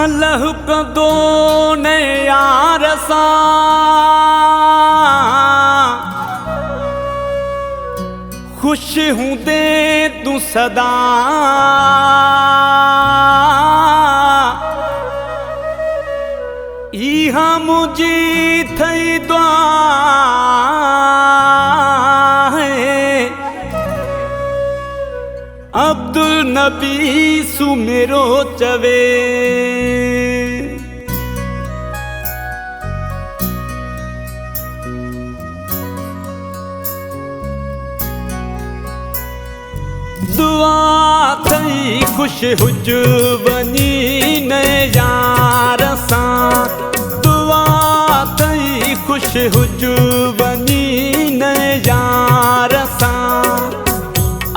अल्लाह कदो ने यार सा खुश हूं दे तू सदा इहा मुझी थई दुआ है अब्दुल नबी सुमेरो चवे दुआ थई खुश हुज वनी न यार सां दुआ थई खुश हुज वनी न यार सां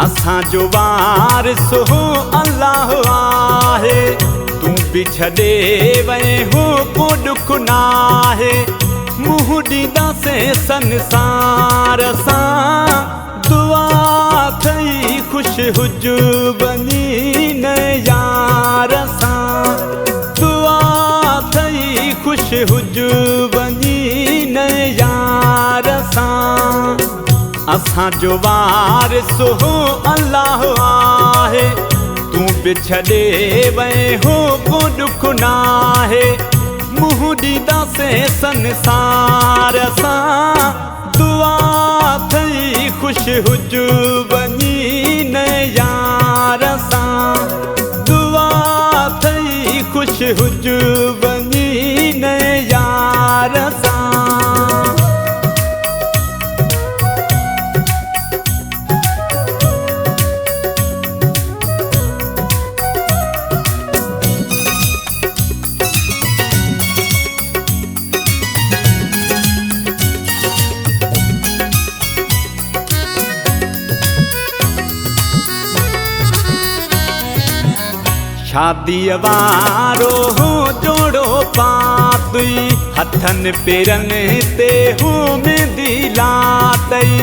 असां जो वारिस हो अल्लाह आहे तू भी छॾे वए हो को दुख नाहे मुंहुं ॾींदासे संसार सां दुआ थई खुश हुज वनी न यार सां दुआ थई खुश हुज वनी न यार सां असां जो वारिस हो अल्लाह आहे तू भी छॾे वए हो को दुख नाहे मुंहुं ॾींदासे संसार सां दुआ थई खुश हुज वनी न यार सां दुआ थई खुश हुज वनी न यार सां शादी वारो हो जोड़ो पातई हथन पेरन ते हो मेहंदी लातई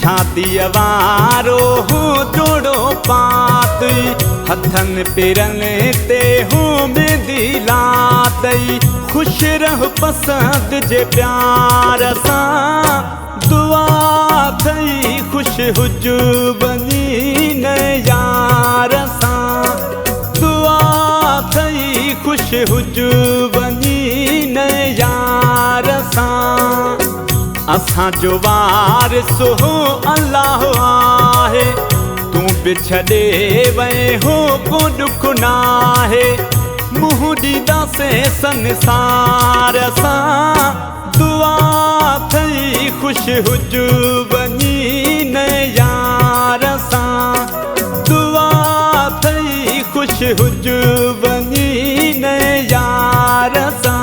शादी वारो हो जोड़ो पातई हथन पेरन ते हो मेहंदी लातई खुश रह पसंद जे प्यार सां दुआ थई खुश हुज वनी न यार सां दुआ थई खुश हुज वनी न यार सां असां जो वारिस हो अल्लाह आहे तू भी छॾे वए हो को दुख नाहे मुंहुं ॾींदासे संसार सां दुआ थई खुश हुज वनी न यार सां दुआ थई खुश हुज वनी न यार सां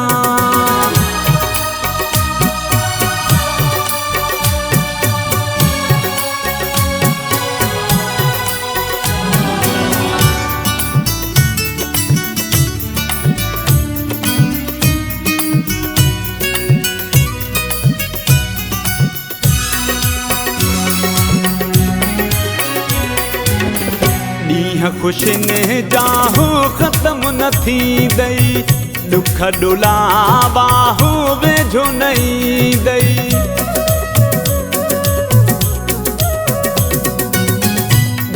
खुशिन जाहो ख़त्म न थींदई दुख डुलावा हो वेझो नहीं दई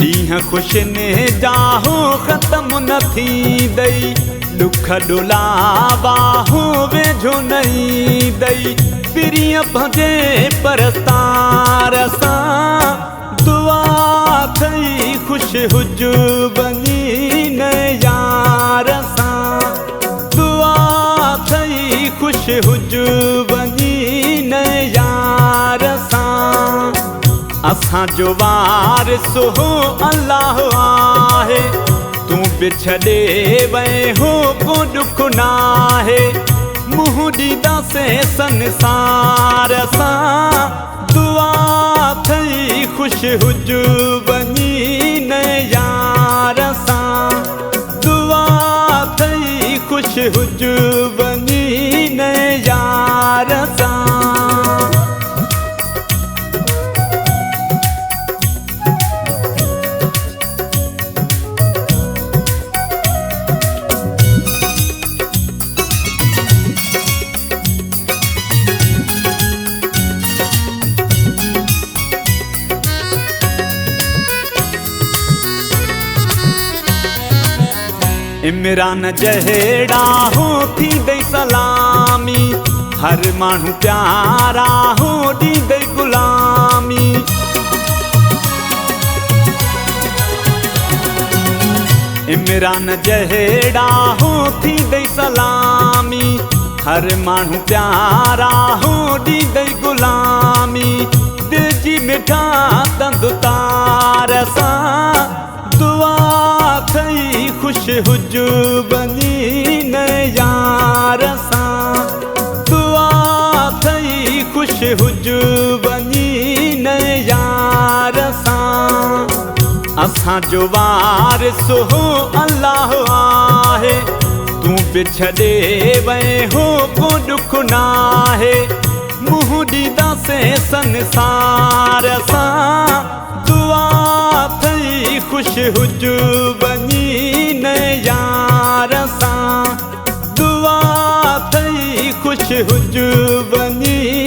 ॾींहं खुशिन जाहो ख़त्म न थींदई दुख डुलावा हो वेझो नहीं दई प्रिय भजे परस्तार सां दुआ थई खुश हुज वनी न यार सां दुआ थई खुश हुज वनी न यार सां असां जो वारिस हो अल्लाह आहे तू भी छॾे वए हो को दुख नाहे मुंहुं ॾींदासे संसार सां दुआ थई खुश हुज वनी न यार सां दुआ थई खुश हुज वनी न यार सां इमरान जहेड़ा हो थी दई सलामी, हर माण्हू प्यारा हो ॾींदई गुलामी। इमरान जहेड़ा हो थी दई सलामी, हर माण्हू प्यारा हो ॾींदई गुलामी। दिल जी मिठा तंद तार सां दुआ थई ख़ुशि हुज बनी न यार सां, दुआ थई ख़ुशि हुज बनी न यार सां। असांजो वारिस हो अल्लाह आहे, तूं बि छॾे वए हो को ॾुख नाहे। मुंहुं ॾींदासीं संसार सां, दुआ थई ख़ुशि हुज बनी न यार सां, दुआ थई ख़ुशि हुज बनी